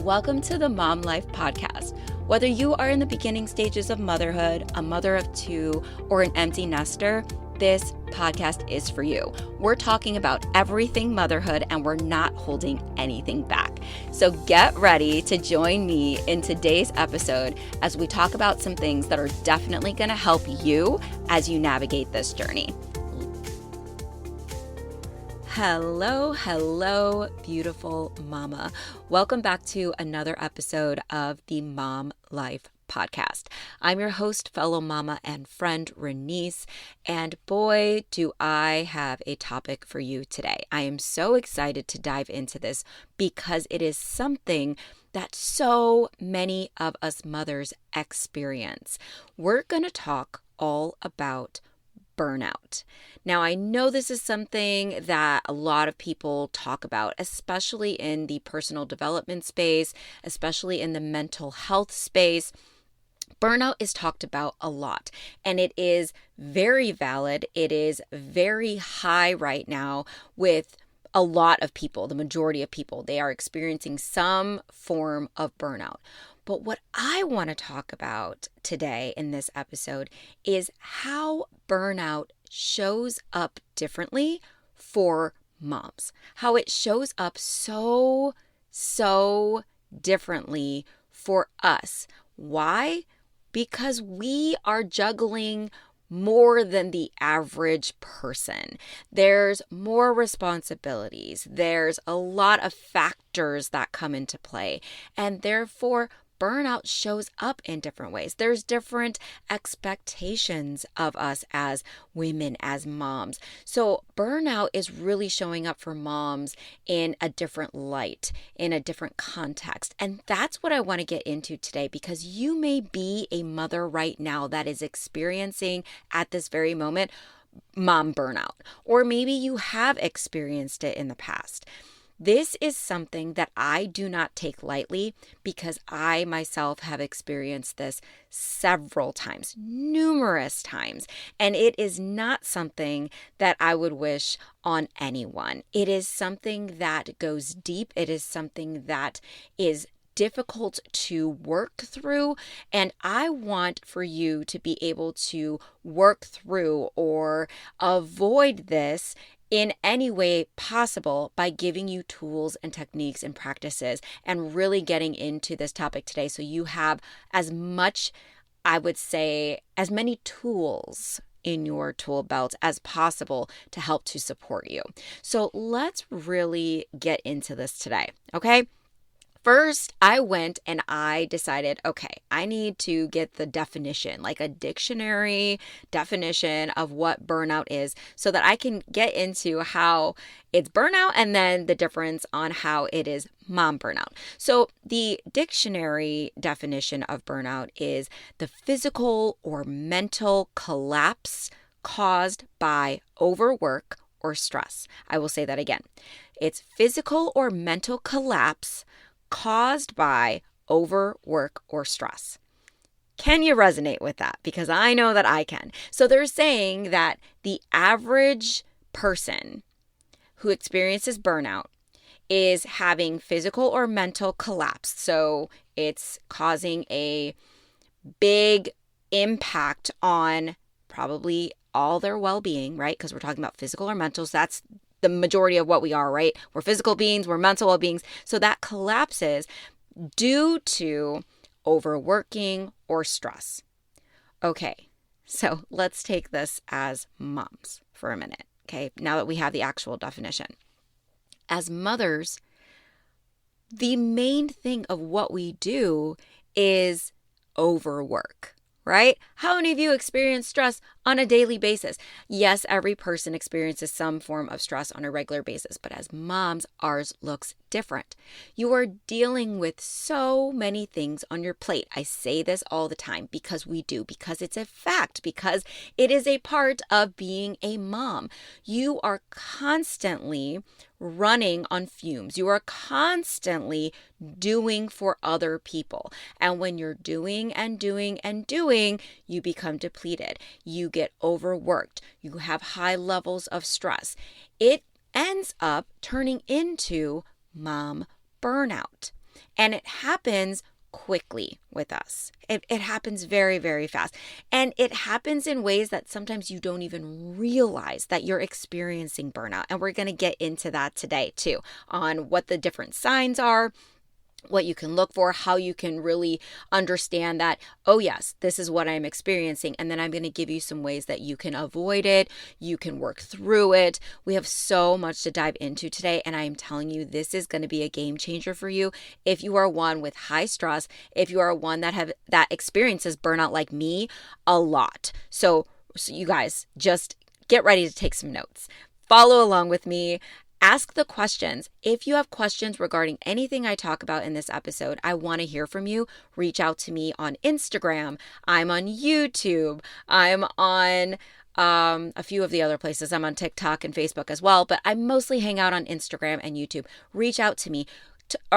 Welcome to the Momlife podcast. Whether you are in the beginning stages of motherhood, a mother of two, or an empty nester, this podcast is for you. We're talking about everything motherhood and we're not holding anything back. So get ready to join me in today's episode as we talk about some things that are definitely going to help you as you navigate this journey. Hello, beautiful mama. Welcome back to another episode of the Momlife podcast. I'm your host, fellow mama and friend, Renice, and boy, do I have a topic for you today. I am so excited to dive into this because it is something that so many of us mothers experience. We're going to talk all about burnout. Now, I know this is something that a lot of people talk about, especially in the personal development space, especially in the mental health space. Burnout is talked about a lot, and it is very valid. It is very high right now with a lot of people, the majority of people. They are experiencing some form of burnout. But what I want to talk about today in this episode is how burnout shows up differently for moms. How it shows up so differently for us. Why? Because we are juggling more than the average person. There's more responsibilities. There's a lot of factors that come into play, and therefore burnout shows up in different ways. There's different expectations of us as women, as moms. So burnout is really showing up for moms in a different light, in a different context. And that's what I want to get into today, because you may be a mother right now that is experiencing at this very moment mom burnout, or maybe you have experienced it in the past. This is something that I do not take lightly because I myself have experienced this several times, numerous times, and it is not something that I would wish on anyone. It is something that goes deep. It is something that is difficult to work through, and I want for you to be able to work through or avoid this in any way possible by giving you tools and techniques and practices and really getting into this topic today so you have as much, I would say, as many tools in your tool belt as possible to help to support you. So let's really get into this today, okay? First, I went and I decided, okay, I need to get the definition, like a dictionary definition of what burnout is so that I can get into how it's burnout and then the difference on how it is mom burnout. So the dictionary definition of burnout is the physical or mental collapse caused by overwork or stress. I will say that again. It's physical or mental collapse caused by overwork or stress. Can you resonate with that? Because I know that I can. So they're saying that the average person who experiences burnout is having physical or mental collapse. So it's causing a big impact on probably all their well-being, right? Because we're talking about physical or mental. So that's the majority of what we are, right? We're physical beings, we're mental well-beings. So that collapses due to overworking or stress. Okay, so let's take this as moms for a minute, okay? Now that we have the actual definition. As mothers, the main thing of what we do is overwork. Right? How many of you experience stress on a daily basis? Yes, every person experiences some form of stress on a regular basis, but as moms, ours looks different. You are dealing with so many things on your plate. I say this all the time because we do, because it's a fact, because it is a part of being a mom. You are constantly running on fumes. You are constantly doing for other people. And when you're doing and doing and doing, you become depleted. You get overworked. You have high levels of stress. It ends up turning into mom burnout. And it happens quickly with us. It happens very, very fast. And it happens in ways that sometimes you don't even realize that you're experiencing burnout. And we're going to get into that today too, on what the different signs are, what you can look for, how you can really understand that, oh yes, this is what I'm experiencing. And then I'm going to give you some ways that you can avoid it. You can work through it. We have so much to dive into today. And I am telling you, this is going to be a game changer for you. If you are one with high stress, if you are one that experiences burnout like me a lot. So you guys just get ready to take some notes. Follow along with me. Ask the questions. If you have questions regarding anything I talk about in this episode, I want to hear from you. Reach out to me on Instagram. I'm on YouTube. I'm on a few of the other places. I'm on TikTok and Facebook as well, but I mostly hang out on Instagram and YouTube. Reach out to me.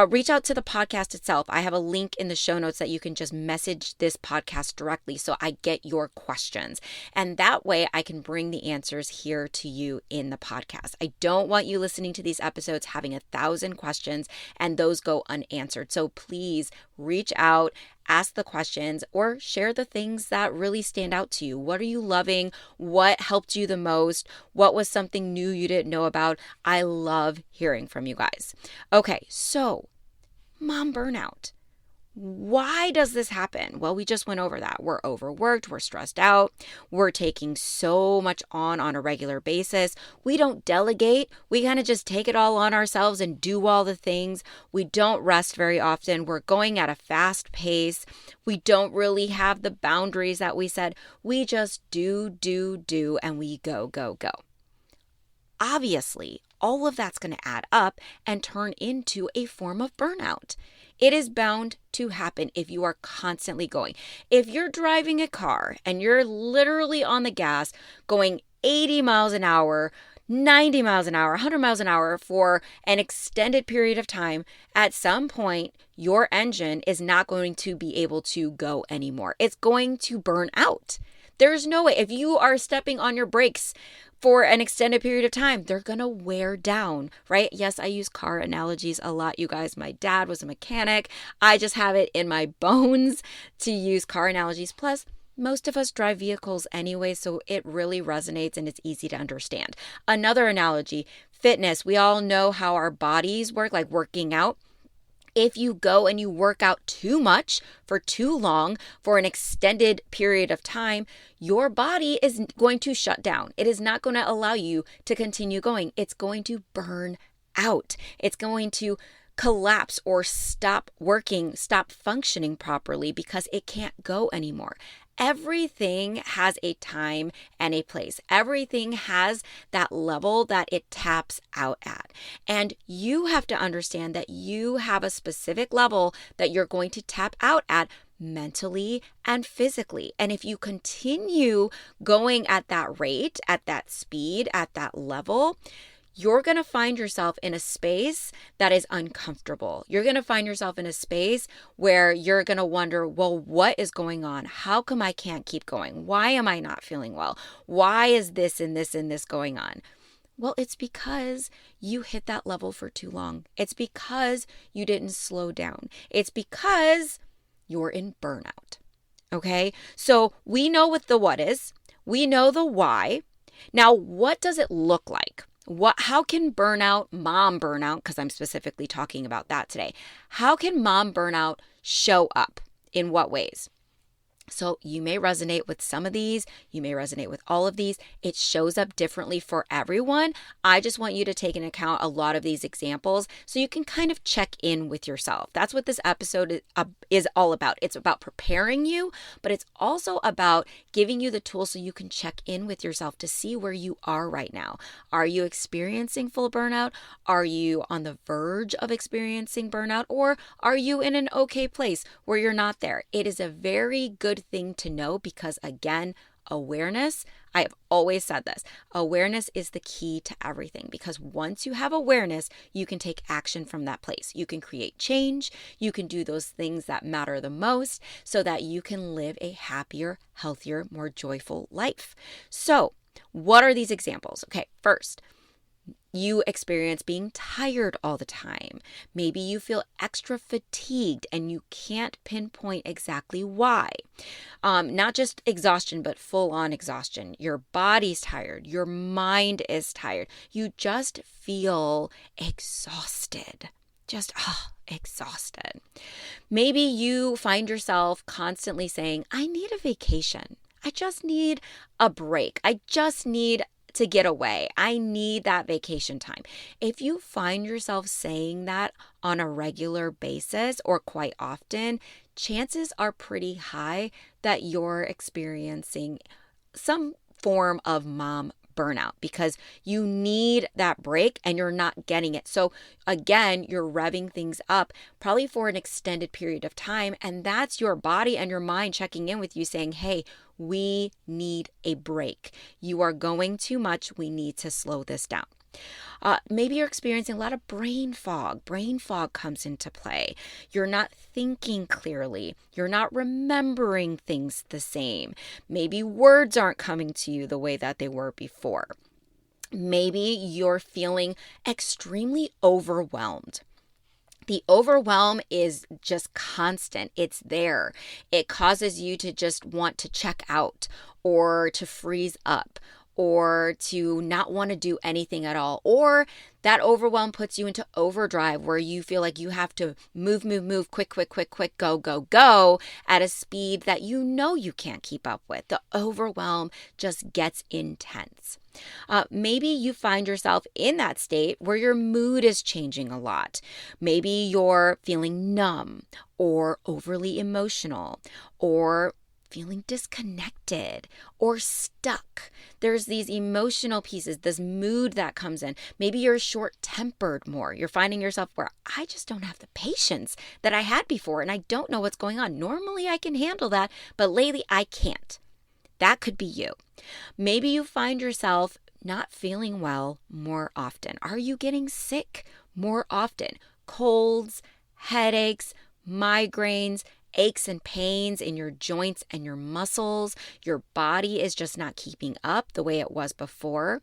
Reach out to the podcast itself. I have a link in the show notes that you can just message this podcast directly so I get your questions. And that way I can bring the answers here to you in the podcast. I don't want you listening to these episodes having 1,000 questions and those go unanswered. So please reach out, ask the questions, or share the things that really stand out to you. What are you loving? What helped you the most? What was something new you didn't know about? I love hearing from you guys. Okay, so mom burnout. Why does this happen? Well, we just went over that. We're overworked, we're stressed out, we're taking so much on a regular basis. We don't delegate. We kind of just take it all on ourselves and do all the things. We don't rest very often. We're going at a fast pace. We don't really have the boundaries that we said. We just do, and we go. Obviously, all of that's going to add up and turn into a form of burnout. It is bound to happen if you are constantly going. If you're driving a car and you're literally on the gas going 80 miles an hour, 90 miles an hour, 100 miles an hour for an extended period of time, at some point, your engine is not going to be able to go anymore. It's going to burn out. There's no way. If you are stepping on your brakes for an extended period of time, they're going to wear down, right? Yes, I use car analogies a lot, you guys. My dad was a mechanic. I just have it in my bones to use car analogies. Plus, most of us drive vehicles anyway, so it really resonates and it's easy to understand. Another analogy, fitness. We all know how our bodies work, like working out. If you go and you work out too much for too long for an extended period of time, your body is going to shut down. It is not going to allow you to continue going. It's going to burn out. It's going to collapse or stop working, stop functioning properly because it can't go anymore. Everything has a time and a place. Everything has that level that it taps out at. And you have to understand that you have a specific level that you're going to tap out at mentally and physically. And if you continue going at that rate, at that speed, at that level, you're going to find yourself in a space that is uncomfortable. You're going to find yourself in a space where you're going to wonder, well, what is going on? How come I can't keep going? Why am I not feeling well? Why is this and this and this going on? Well, it's because you hit that level for too long. It's because you didn't slow down. It's because you're in burnout. Okay? So we know what the what is. We know the why. Now, what does it look like? How can mom burnout, because I'm specifically talking about that today, how can mom burnout show up? In what ways? So you may resonate with some of these. You may resonate with all of these. It shows up differently for everyone. I just want you to take into account a lot of these examples so you can kind of check in with yourself. That's what this episode is all about. It's about preparing you, but it's also about giving you the tools so you can check in with yourself to see where you are right now. Are you experiencing full burnout? Are you on the verge of experiencing burnout? Or are you in an okay place where you're not there? It is a very good thing to know because, again, awareness, I have always said this, awareness is the key to everything because once you have awareness, you can take action from that place. You can create change. You can do those things that matter the most so that you can live a happier, healthier, more joyful life. So, what are these examples? Okay, first, You experience being tired all the time. Maybe you feel extra fatigued and you can't pinpoint exactly why. Not just exhaustion, but full on exhaustion. Your body's tired. Your mind is tired. You just feel exhausted. Exhausted. Maybe you find yourself constantly saying, I need a vacation. I just need a break. I just need to get away. I need that vacation time. If you find yourself saying that on a regular basis or quite often, chances are pretty high that you're experiencing some form of mom burnout because you need that break and you're not getting it. So again, you're revving things up probably for an extended period of time. And that's your body and your mind checking in with you saying, hey, we need a break. You are going too much. We need to slow this down. Maybe you're experiencing a lot of brain fog. Brain fog comes into play. You're not thinking clearly. You're not remembering things the same. Maybe words aren't coming to you the way that they were before. Maybe you're feeling extremely overwhelmed. The overwhelm is just constant. It's there. It causes you to just want to check out or to freeze up or to not want to do anything at all. Or that overwhelm puts you into overdrive where you feel like you have to move, quick, go at a speed that you know you can't keep up with. The overwhelm just gets intense. Maybe you find yourself in that state where your mood is changing a lot. Maybe you're feeling numb or overly emotional or feeling disconnected or stuck. There's these emotional pieces, this mood that comes in. Maybe you're short-tempered more. You're finding yourself where I just don't have the patience that I had before and I don't know what's going on. Normally I can handle that, but lately I can't. That could be you. Maybe you find yourself not feeling well more often. Are you getting sick more often? Colds, headaches, migraines, aches and pains in your joints and your muscles. Your body is just not keeping up the way it was before.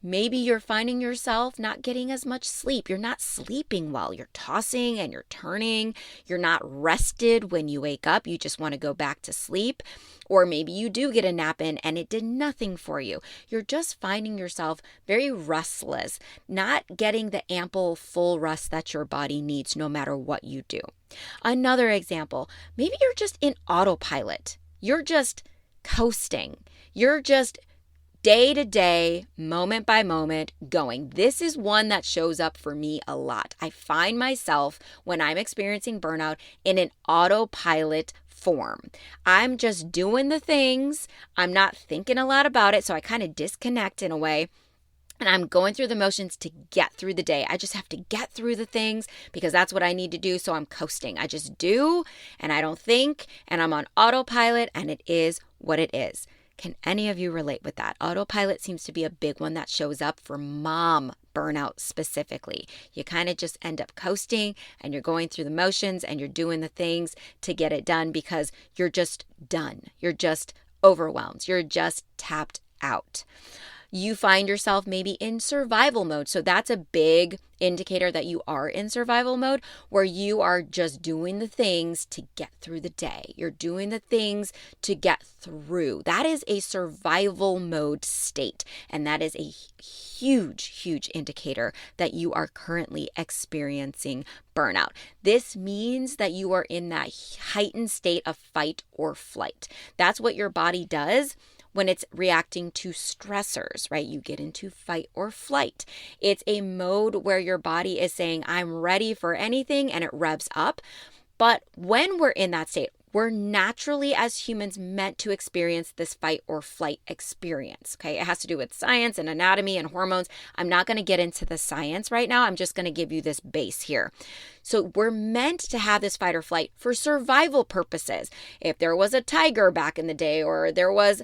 Maybe you're finding yourself not getting as much sleep. You're not sleeping well. You're tossing and you're turning. You're not rested when you wake up. You just want to go back to sleep. Or maybe you do get a nap in and it did nothing for you. You're just finding yourself very restless, not getting the ample full rest that your body needs no matter what you do. Another example, maybe you're just in autopilot. You're just coasting. You're just day to day, moment by moment going. This is one that shows up for me a lot. I find myself when I'm experiencing burnout in an autopilot form. I'm just doing the things. I'm not thinking a lot about it. So I kind of disconnect in a way. And I'm going through the motions to get through the day. I just have to get through the things because that's what I need to do. So I'm coasting. I just do and I don't think and I'm on autopilot and it is what it is. Can any of you relate with that? Autopilot seems to be a big one that shows up for mom burnout specifically. You kind of just end up coasting and you're going through the motions and you're doing the things to get it done because you're just done. You're just overwhelmed. You're just tapped out. You find yourself maybe in survival mode. So that's a big indicator that you are in survival mode where you are just doing the things to get through the day. You're doing the things to get through. That is a survival mode state. And that is a huge indicator that you are currently experiencing burnout. This means that you are in that heightened state of fight or flight. That's what your body does when it's reacting to stressors, right? You get into fight or flight. It's a mode where your body is saying, I'm ready for anything, and it revs up. But when we're in that state, we're naturally as humans meant to experience this fight or flight experience, okay? It has to do with science and anatomy and hormones. I'm not going to get into the science right now. I'm just going to give you this base here. So we're meant to have this fight or flight for survival purposes. If there was a tiger back in the day or there was,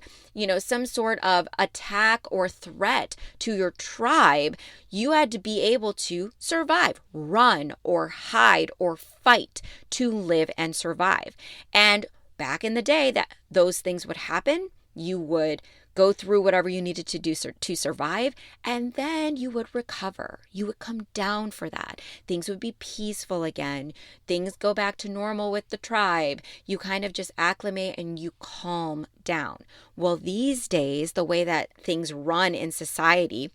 some sort of attack or threat to your tribe, you had to be able to survive, run or hide or fight to live and survive. And back in the day that those things would happen, you would go through whatever you needed to do to survive, and then you would recover. You would come down for that. Things would be peaceful again. Things go back to normal with the tribe. You kind of just acclimate and you calm down. Well, these days, the way that things run in society,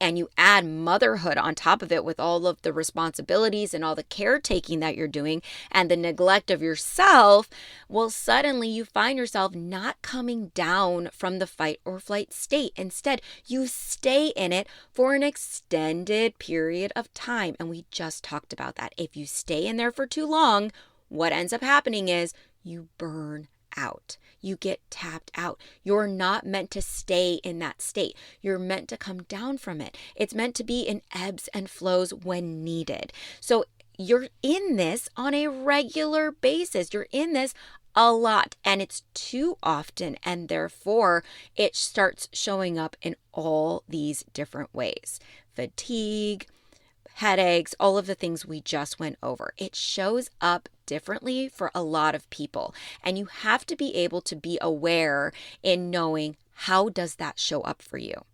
and you add motherhood on top of it with all of the responsibilities and all the caretaking that you're doing and the neglect of yourself, well, suddenly you find yourself not coming down from the fight or flight state. Instead, you stay in it for an extended period of time. And we just talked about that. If you stay in there for too long, what ends up happening is you burn out. You get tapped out. You're not meant to stay in that state. You're meant to come down from it. It's meant to be in ebbs and flows when needed. So you're in this on a regular basis. You're in this a lot, and it's too often, and therefore it starts showing up in all these different ways. Fatigue, headaches, all of the things we just went over. It shows up differently for a lot of people. And you have to be able to be aware in knowing, how does that show up for you?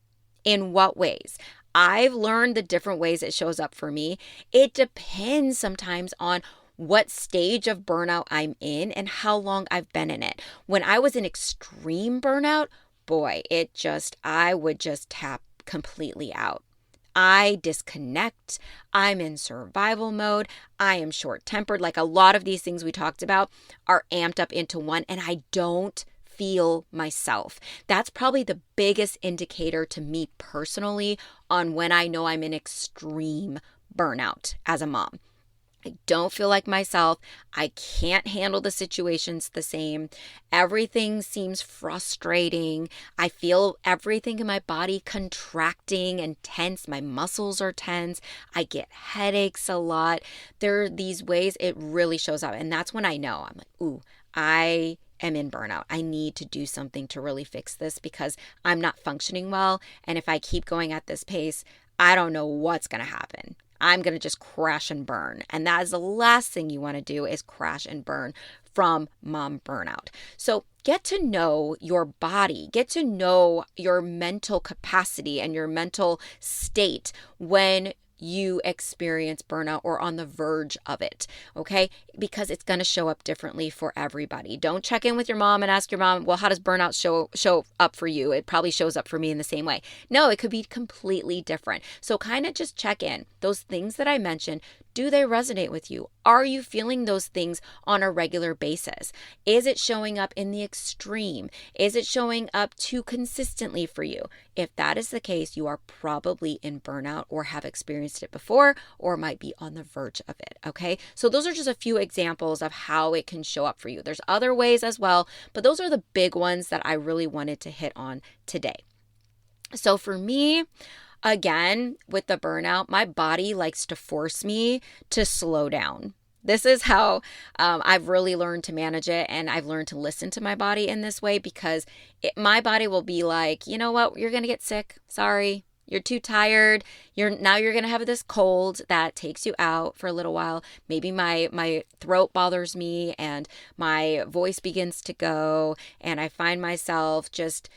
In what ways? I've learned the different ways it shows up for me. It depends sometimes on what stage of burnout I'm in and how long I've been in it. When I was in extreme burnout, boy, I would just tap completely out. I disconnect. I'm in survival mode. I am short-tempered. Like a lot of these things we talked about are amped up into one, and I don't feel myself. That's probably the biggest indicator to me personally on when I know I'm in extreme burnout as a mom. I don't feel like myself. I can't handle the situations the same. Everything seems frustrating. I feel everything in my body contracting and tense. My muscles are tense. I get headaches a lot. There are these ways it really shows up. And that's when I know. I'm like, ooh, I am in burnout. I need to do something to really fix this because I'm not functioning well. And if I keep going at this pace, I don't know what's going to happen. I'm going to just crash and burn. And that is the last thing you want to do, is crash and burn from mom burnout. So get to know your body, get to know your mental capacity and your mental state when you experience burnout or on the verge of it, okay? Because it's going to show up differently for everybody. Don't check in with your mom and ask your mom, well, how does burnout show up for you? It probably shows up for me in the same way. No, it could be completely different. So kind of just check in. Those things that I mentioned, do they resonate with you? Are you feeling those things on a regular basis? Is it showing up in the extreme? Is it showing up too consistently for you? If that is the case, you are probably in burnout or have experienced it before or might be on the verge of it, okay? So those are just a few examples of how it can show up for you. There's other ways as well, but those are the big ones that I really wanted to hit on today. So for me, again, with the burnout, my body likes to force me to slow down. This is how I've really learned to manage it, and I've learned to listen to my body in this way, because my body will be like, you know what, you're going to get sick. Sorry, you're too tired. You're going to have this cold that takes you out for a little while. Maybe my throat bothers me and my voice begins to go, and I find myself just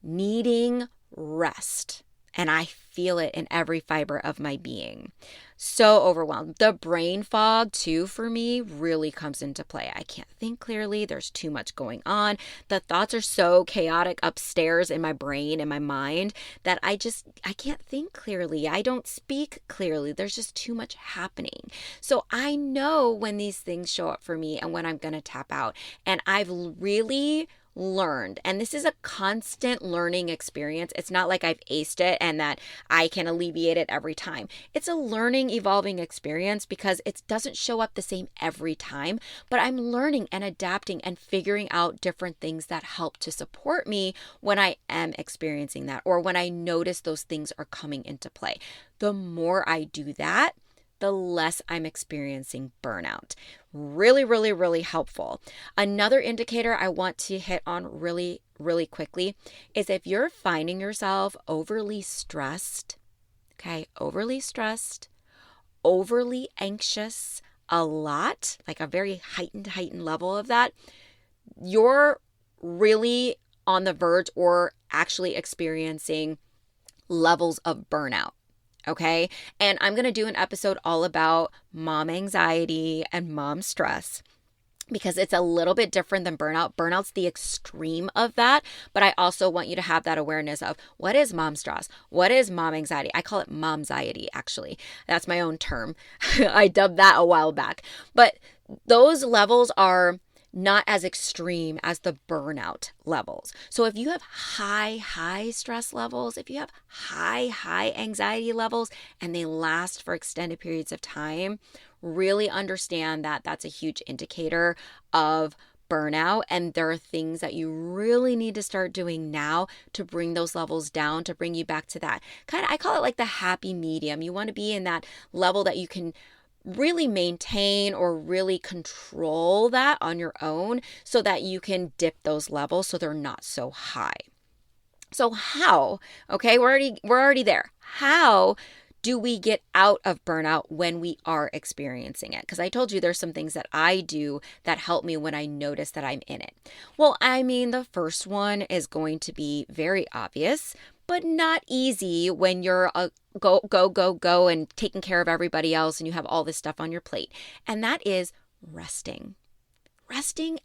needing rest. And I feel it in every fiber of my being. So overwhelmed. The brain fog too, for me, really comes into play. I can't think clearly. There's too much going on. The thoughts are so chaotic upstairs in my brain and my mind that I can't think clearly. I don't speak clearly. There's just too much happening. So I know when these things show up for me and when I'm going to tap out. And I've really learned, and this is a constant learning experience. It's not like I've aced it and that I can alleviate it every time. It's a learning, evolving experience because it doesn't show up the same every time, but I'm learning and adapting and figuring out different things that help to support me when I am experiencing that or when I notice those things are coming into play. The more I do that, the less I'm experiencing burnout. Really, really, really helpful. Another indicator I want to hit on really, really quickly is if you're finding yourself overly stressed, overly anxious a lot, like a very heightened level of that, you're really on the verge or actually experiencing levels of burnout. Okay. And I'm going to do an episode all about mom anxiety and mom stress, because it's a little bit different than burnout. Burnout's the extreme of that. But I also want you to have that awareness of what is mom stress? What is mom anxiety? I call it momxiety, actually. That's my own term. I dubbed that a while back. But those levels are not as extreme as the burnout levels. So if you have high stress levels, if you have high anxiety levels, and they last for extended periods of time, really understand that that's a huge indicator of burnout. And there are things that you really need to start doing now to bring those levels down, to bring you back to that kind of, I call it like the happy medium. You want to be in that level that you can really maintain or really control that on your own, so that you can dip those levels so they're not so high. So how? Okay, we're already there. How do we get out of burnout when we are experiencing it? Because I told you there's some things that I do that help me when I notice that I'm in it. Well, I mean, the first one is going to be very obvious, but not easy when you're a go and taking care of everybody else and you have all this stuff on your plate. And that is resting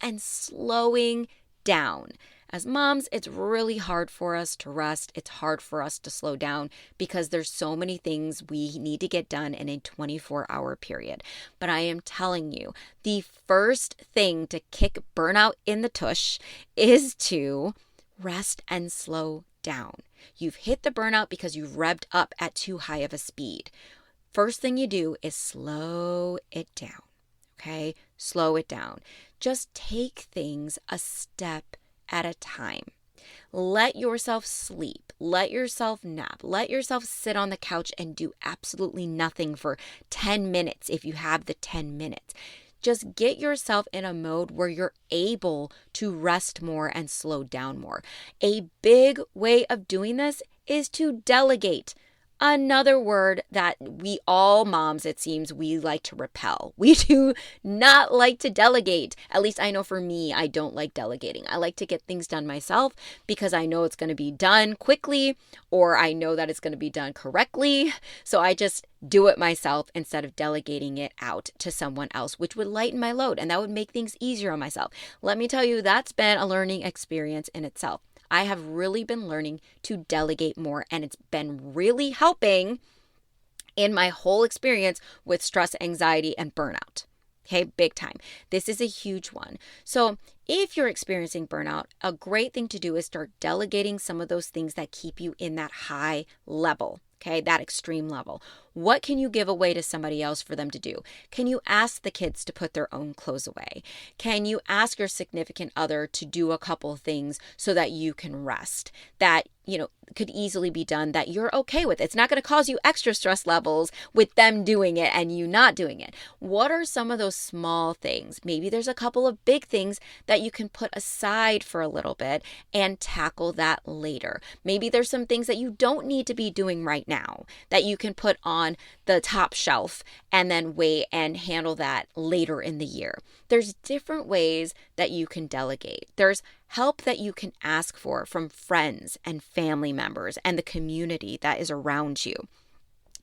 and slowing down. As moms, it's really hard for us to rest. It's hard for us to slow down because there's so many things we need to get done in a 24-hour period. But I am telling you, the first thing to kick burnout in the tush is to rest and slow down. You've hit the burnout because you've revved up at too high of a speed. First thing you do is slow it down. Okay? Slow it down. Just take things a step at a time. Let yourself sleep. Let yourself nap. Let yourself sit on the couch and do absolutely nothing for 10 minutes if you have the 10 minutes. Just get yourself in a mode where you're able to rest more and slow down more. A big way of doing this is to delegate. Another word that we all moms, it seems, we like to repel. We do not like to delegate. At least I know for me, I don't like delegating. I like to get things done myself because I know it's going to be done quickly, or I know that it's going to be done correctly. So I just do it myself instead of delegating it out to someone else, which would lighten my load and that would make things easier on myself. Let me tell you, that's been a learning experience in itself. I have really been learning to delegate more, and it's been really helping in my whole experience with stress, anxiety, and burnout. Okay, big time. This is a huge one. So if you're experiencing burnout, a great thing to do is start delegating some of those things that keep you in that high level. Okay, that extreme level. What can you give away to somebody else for them to do? Can you ask the kids to put their own clothes away? Can you ask your significant other to do a couple things so that you can rest? That, could easily be done, that you're okay with. It's not going to cause you extra stress levels with them doing it and you not doing it. What are some of those small things? Maybe there's a couple of big things that you can put aside for a little bit and tackle that later. Maybe there's some things that you don't need to be doing right now that you can put on the top shelf and then wait and handle that later in the year. There's different ways that you can delegate. There's help that you can ask for from friends and family members and the community that is around you.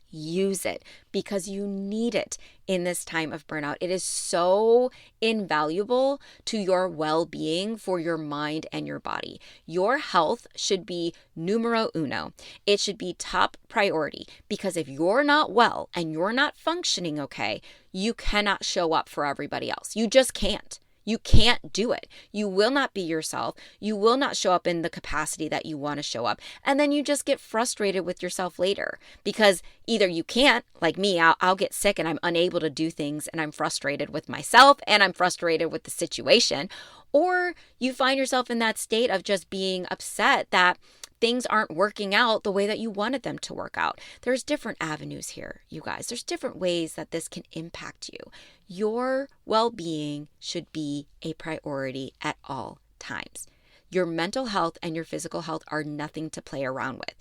Use it because you need it in this time of burnout. It is so invaluable to your well-being for your mind and your body. Your health should be numero uno. It should be top priority because if you're not well and you're not functioning okay, you cannot show up for everybody else. You just can't. You can't do it. You will not be yourself. You will not show up in the capacity that you want to show up. And then you just get frustrated with yourself later because either you can't, like me, I'll get sick and I'm unable to do things and I'm frustrated with myself and I'm frustrated with the situation. Or you find yourself in that state of just being upset that things aren't working out the way that you wanted them to work out. There's different avenues here, you guys. There's different ways that this can impact you. Your well-being should be a priority at all times. Your mental health and your physical health are nothing to play around with.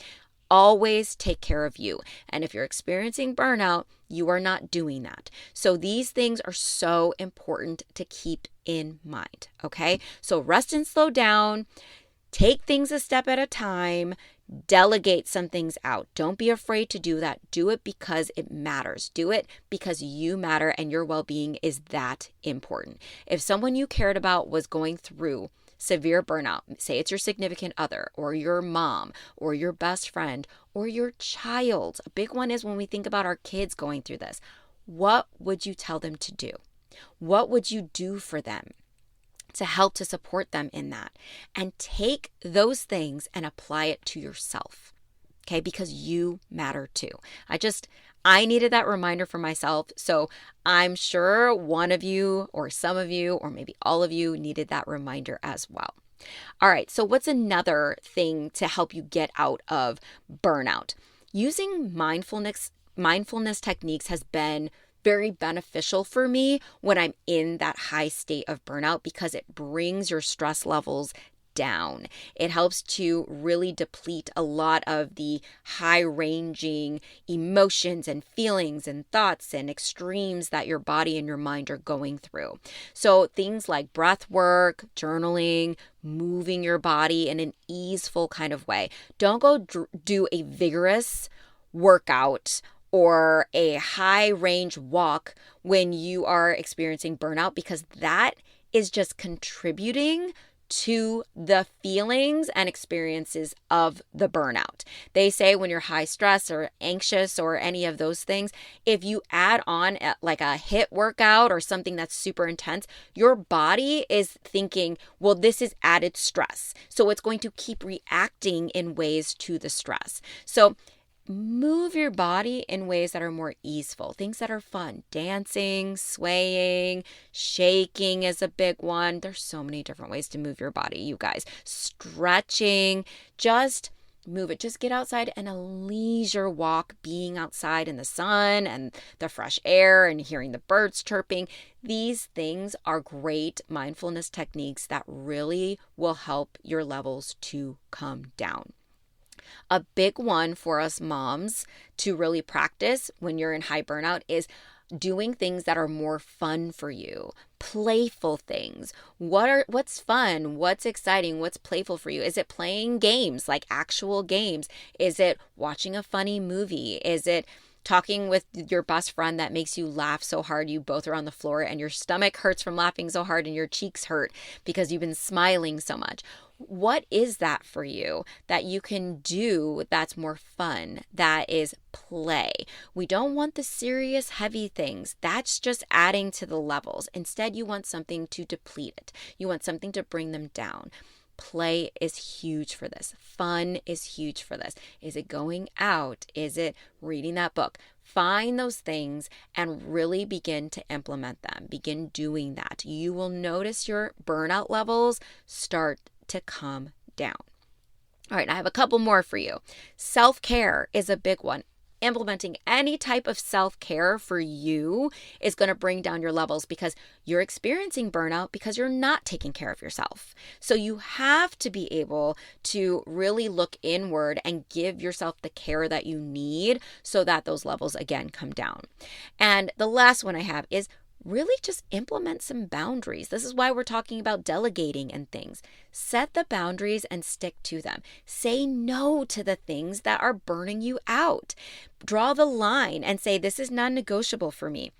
Always take care of you. And if you're experiencing burnout, you are not doing that. So these things are so important to keep in mind, okay? So rest and slow down. Take things a step at a time. Delegate some things out. Don't be afraid to do that. Do it because it matters. Do it because you matter and your well-being is that important. If someone you cared about was going through severe burnout, say it's your significant other or your mom or your best friend or your child. A big one is when we think about our kids going through this. What would you tell them to do? What would you do for them to help to support them in that? And take those things and apply it to yourself, okay? Because you matter too. I needed that reminder for myself. So I'm sure one of you or some of you or maybe all of you needed that reminder as well. All right, so what's another thing to help you get out of burnout? Using mindfulness techniques has been very beneficial for me when I'm in that high state of burnout because it brings your stress levels down. It helps to really deplete a lot of the high-ranging emotions and feelings and thoughts and extremes that your body and your mind are going through. So things like breath work, journaling, moving your body in an easeful kind of way. Don't go do a vigorous workout or a high range walk when you are experiencing burnout, because that is just contributing to the feelings and experiences of the burnout. They say when you're high stress or anxious or any of those things, if you add on like a HIIT workout or something that's super intense, your body is thinking, well, this is added stress. So it's going to keep reacting in ways to the stress. So move your body in ways that are more easeful, things that are fun. Dancing, swaying, shaking is a big one. There's so many different ways to move your body, you guys. Stretching, just move it. Just get outside and a leisure walk, being outside in the sun and the fresh air and hearing the birds chirping. These things are great mindfulness techniques that really will help your levels to come down. A big one for us moms to really practice when you're in high burnout is doing things that are more fun for you, playful things. What's fun? What's exciting? What's playful for you? Is it playing games, like actual games? Is it watching a funny movie? Is it talking with your best friend that makes you laugh so hard you both are on the floor and your stomach hurts from laughing so hard and your cheeks hurt because you've been smiling so much? What is that for you that you can do that's more fun, that is play? We don't want the serious, heavy things. That's just adding to the levels. Instead, you want something to deplete it. You want something to bring them down. Play is huge for this. Fun is huge for this. Is it going out? Is it reading that book? Find those things and really begin to implement them. Begin doing that. You will notice your burnout levels start to come down. All right, I have a couple more for you. Self-care is a big one. Implementing any type of self-care for you is going to bring down your levels because you're experiencing burnout because you're not taking care of yourself. So you have to be able to really look inward and give yourself the care that you need so that those levels again come down. And the last one I have is really just implement some boundaries. This is why we're talking about delegating and things. Set the boundaries and stick to them. Say no to the things that are burning you out. Draw the line and say, this is non-negotiable for me.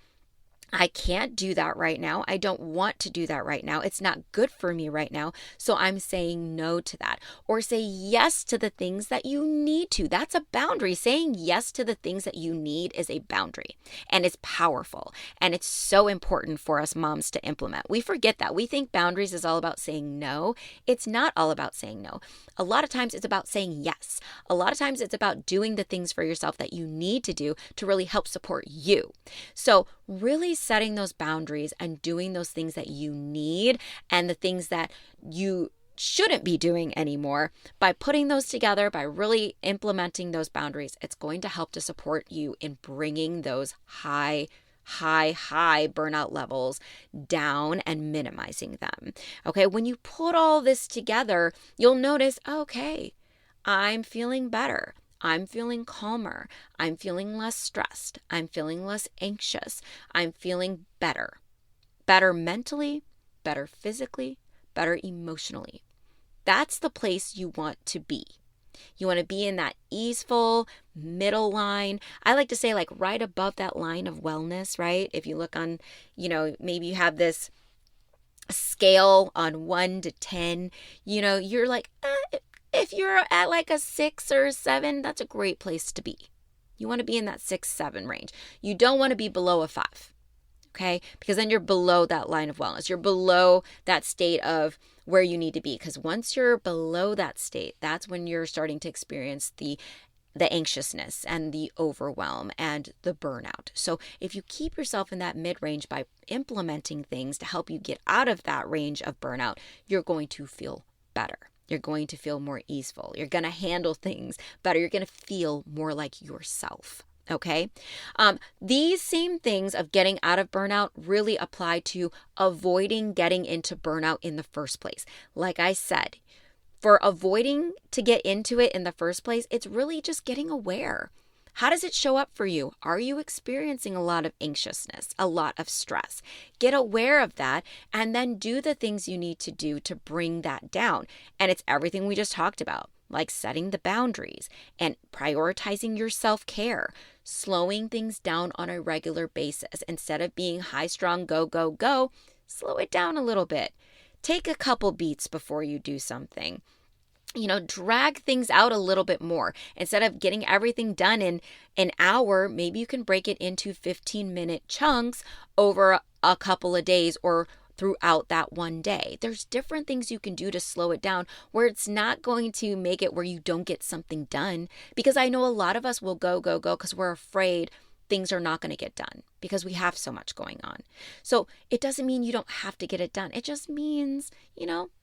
I can't do that right now. I don't want to do that right now. It's not good for me right now. So I'm saying no to that. Or say yes to the things that you need to. That's a boundary. Saying yes to the things that you need is a boundary. And it's powerful. And it's so important for us moms to implement. We forget that. We think boundaries is all about saying no. It's not all about saying no. A lot of times it's about saying yes. A lot of times it's about doing the things for yourself that you need to do to really help support you. So really setting those boundaries and doing those things that you need and the things that you shouldn't be doing anymore, by putting those together, by really implementing those boundaries, it's going to help to support you in bringing those high burnout levels down and minimizing them. Okay, when you put all this together, you'll notice, okay, I'm feeling better. I'm feeling calmer. I'm feeling less stressed. I'm feeling less anxious. I'm feeling better. Better mentally, better physically, better emotionally. That's the place you want to be. You want to be in that easeful middle line. I like to say like right above that line of wellness, right? If you look on, maybe you have this scale on 1 to 10, you're like, if you're at like a 6 or a 7, that's a great place to be. You want to be in that 6, 7 range. You don't want to be below a 5. Okay? Because then you're below that line of wellness. You're below that state of where you need to be. Because once you're below that state, that's when you're starting to experience the anxiousness and the overwhelm and the burnout. So if you keep yourself in that mid-range by implementing things to help you get out of that range of burnout, you're going to feel better. You're going to feel more easeful. You're going to handle things better. You're going to feel more like yourself. Okay. These same things of getting out of burnout really apply to avoiding getting into burnout in the first place. Like I said, for avoiding to get into it in the first place, it's really just getting aware. How does it show up for you? Are you experiencing a lot of anxiousness, a lot of stress? Get aware of that and then do the things you need to do to bring that down. And it's everything we just talked about, like setting the boundaries and prioritizing your self-care, slowing things down on a regular basis. Instead of being high strung, go, go, go, slow it down a little bit. Take a couple beats before you do something. Drag things out a little bit more. Instead of getting everything done in an hour, maybe you can break it into 15-minute chunks over a couple of days or throughout that one day. There's different things you can do to slow it down where it's not going to make it where you don't get something done. Because I know a lot of us will go, go, go because we're afraid things are not going to get done because we have so much going on. So it doesn't mean you don't have to get it done. It just means,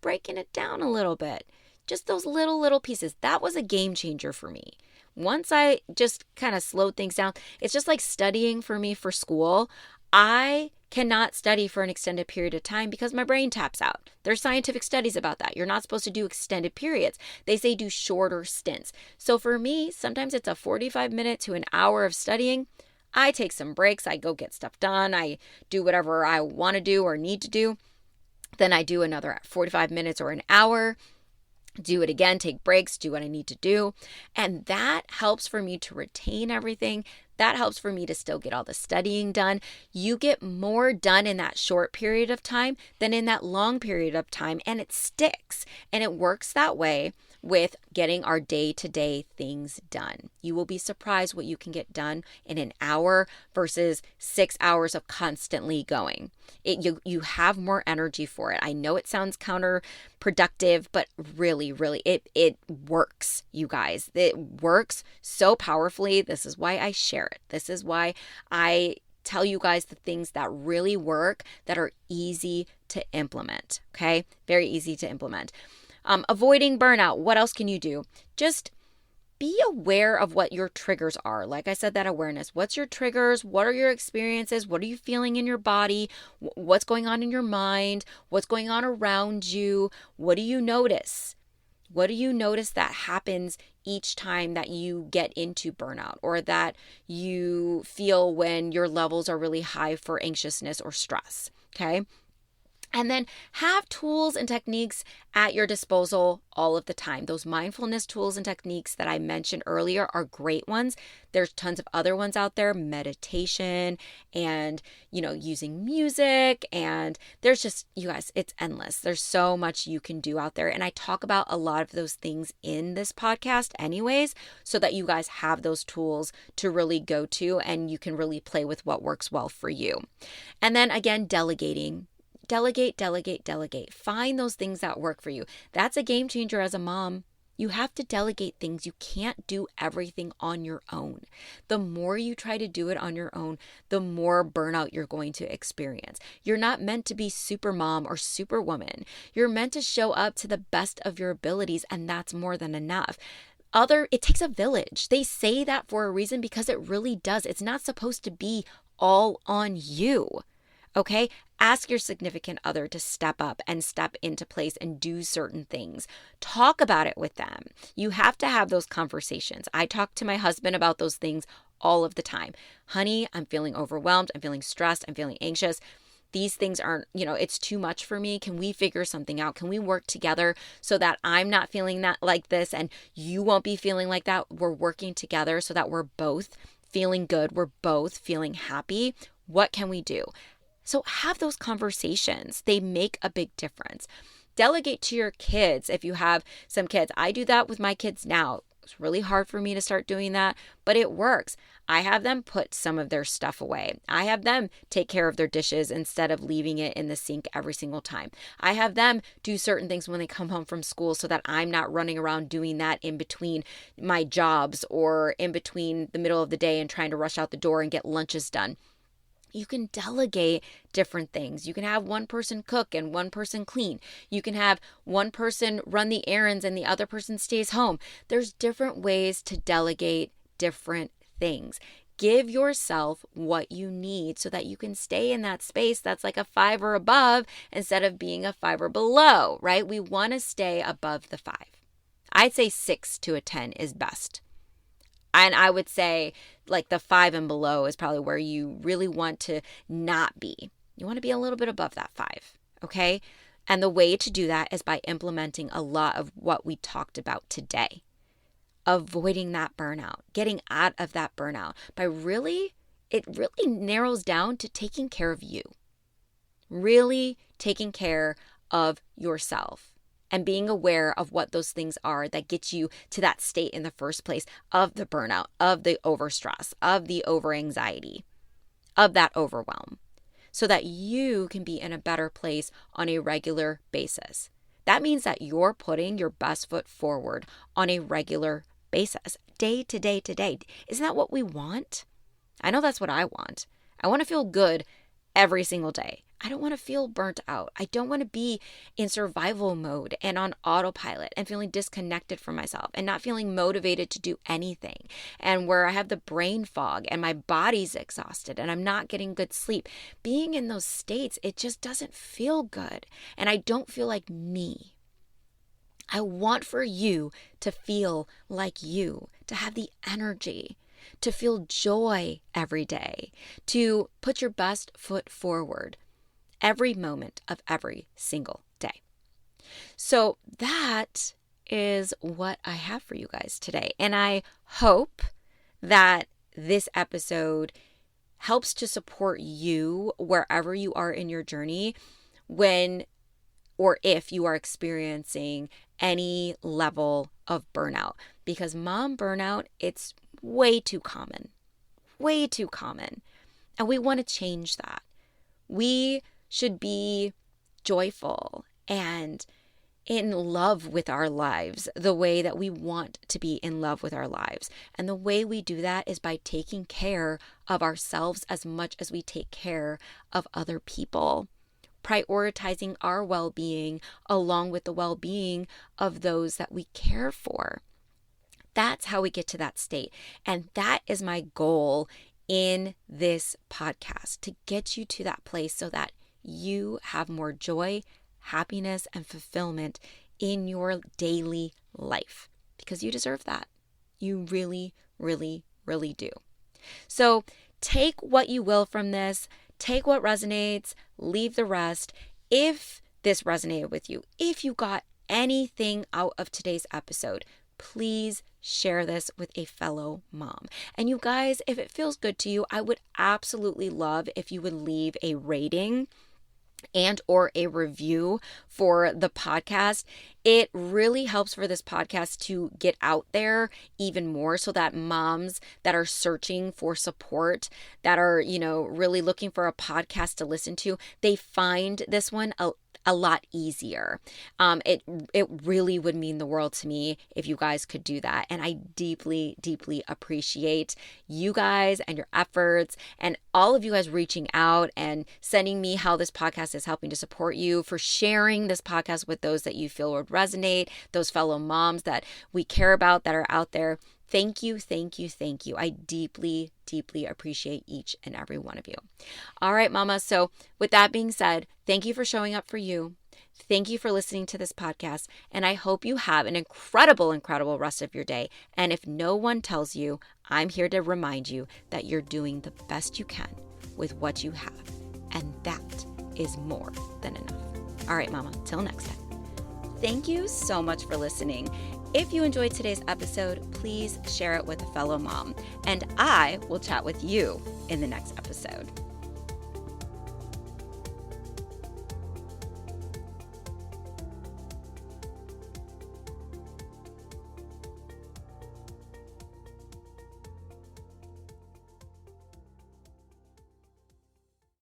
breaking it down a little bit. Just those little pieces. That was a game changer for me. Once I just kind of slowed things down, it's just like studying for me for school. I cannot study for an extended period of time because my brain taps out. There's scientific studies about that. You're not supposed to do extended periods. They say do shorter stints. So for me, sometimes it's a 45-minute to an hour of studying. I take some breaks. I go get stuff done. I do whatever I want to do or need to do. Then I do another 45 minutes or an hour. Do it again, take breaks, do what I need to do. And that helps for me to retain everything. That helps for me to still get all the studying done. You get more done in that short period of time than in that long period of time, and it sticks. And it works that way with getting our day-to-day things done. You will be surprised what you can get done in an hour versus 6 hours of constantly going. You have more energy for it. I know it sounds counterproductive, but really, it works, you guys. It works so powerfully. This is why I share it. This is why I tell you guys the things that really work, that are easy to implement, okay? Very easy to implement. Avoiding burnout. What else can you do? Just be aware of what your triggers are. Like I said, that awareness. What's your triggers? What are your experiences? What are you feeling in your body? What's going on in your mind? What's going on around you? What do you notice? What do you notice that happens each time that you get into burnout or that you feel when your levels are really high for anxiousness or stress? Okay. And then have tools and techniques at your disposal all of the time. Those mindfulness tools and techniques that I mentioned earlier are great ones. There's tons of other ones out there, meditation and, using music. And there's just, you guys, it's endless. There's so much you can do out there. And I talk about a lot of those things in this podcast anyways, so that you guys have those tools to really go to and you can really play with what works well for you. And then again, delegating. Delegate. Find those things that work for you. That's a game changer as a mom. You have to delegate things. You can't do everything on your own. The more you try to do it on your own, the more burnout you're going to experience. You're not meant to be super mom or super woman. You're meant to show up to the best of your abilities, and that's more than enough. It takes a village. They say that for a reason because it really does. It's not supposed to be all on you. Okay? Ask your significant other to step up and step into place and do certain things. Talk about it with them. You have to have those conversations. I talk to my husband about those things all of the time. Honey, I'm feeling overwhelmed. I'm feeling stressed. I'm feeling anxious. these things aren't, it's too much for me. Can we figure something out? Can we work together so that I'm not feeling that like this and you won't be feeling like that? We're working together so that we're both feeling good. We're both feeling happy. What can we do? So have those conversations. They make a big difference. Delegate to your kids if you have some kids. I do that with my kids now. It's really hard for me to start doing that, but it works. I have them put some of their stuff away. I have them take care of their dishes instead of leaving it in the sink every single time. I have them do certain things when they come home from school so that I'm not running around doing that in between my jobs or in between the middle of the day and trying to rush out the door and get lunches done. You can delegate different things. You can have one person cook and one person clean. You can have one person run the errands and the other person stays home. There's different ways to delegate different things. Give yourself what you need so that you can stay in that space that's like a 5 or above instead of being a 5 or below, right? We want to stay above the 5. I'd say 6 to a 10 is best. And I would say like the 5 and below is probably where you really want to not be. You want to be a little bit above that 5, okay? And the way to do that is by implementing a lot of what we talked about today. Avoiding that burnout, getting out of that burnout it really narrows down to taking care of you. Really taking care of yourself. And being aware of what those things are that get you to that state in the first place of the burnout, of the overstress, of the overanxiety, of that overwhelm, so that you can be in a better place on a regular basis. That means that you're putting your best foot forward on a regular basis, day to day to day. Isn't that what we want? I know that's what I want. I want to feel good every single day. I don't want to feel burnt out. I don't want to be in survival mode and on autopilot and feeling disconnected from myself and not feeling motivated to do anything, and where I have the brain fog and my body's exhausted and I'm not getting good sleep. Being in those states, it just doesn't feel good, and I don't feel like me. I want for you to feel like you, to have the energy, to feel joy every day, to put your best foot forward every moment of every single day. So that is what I have for you guys today. And I hope that this episode helps to support you wherever you are in your journey when or if you are experiencing any level of burnout. Because mom burnout, it's way too common. Way too common. And we want to change that. We should be joyful and in love with our lives the way that we want to be in love with our lives. And the way we do that is by taking care of ourselves as much as we take care of other people, prioritizing our well-being along with the well-being of those that we care for. That's how we get to that state. And that is my goal in this podcast, to get you to that place so that you have more joy, happiness, and fulfillment in your daily life, because you deserve that. You really, really, really do. So take what you will from this, take what resonates, leave the rest. If this resonated with you, if you got anything out of today's episode, please share this with a fellow mom. And you guys, if it feels good to you, I would absolutely love if you would leave a rating and or a review for the podcast. It really helps for this podcast to get out there even more, so that moms that are searching for support, that are, really looking for a podcast to listen to, they find this one a lot easier. It really would mean the world to me if you guys could do that. And I deeply, deeply appreciate you guys and your efforts, and all of you guys reaching out and sending me how this podcast is helping to support you, for sharing this podcast with those that you feel would resonate, those fellow moms that we care about that are out there. Thank you, thank you, thank you. I deeply, deeply appreciate each and every one of you. All right, Mama. So with that being said, thank you for showing up for you. Thank you for listening to this podcast. And I hope you have an incredible, incredible rest of your day. And if no one tells you, I'm here to remind you that you're doing the best you can with what you have. And that is more than enough. All right, Mama, till next time. Thank you so much for listening. If you enjoyed today's episode, please share it with a fellow mom, and I will chat with you in the next episode.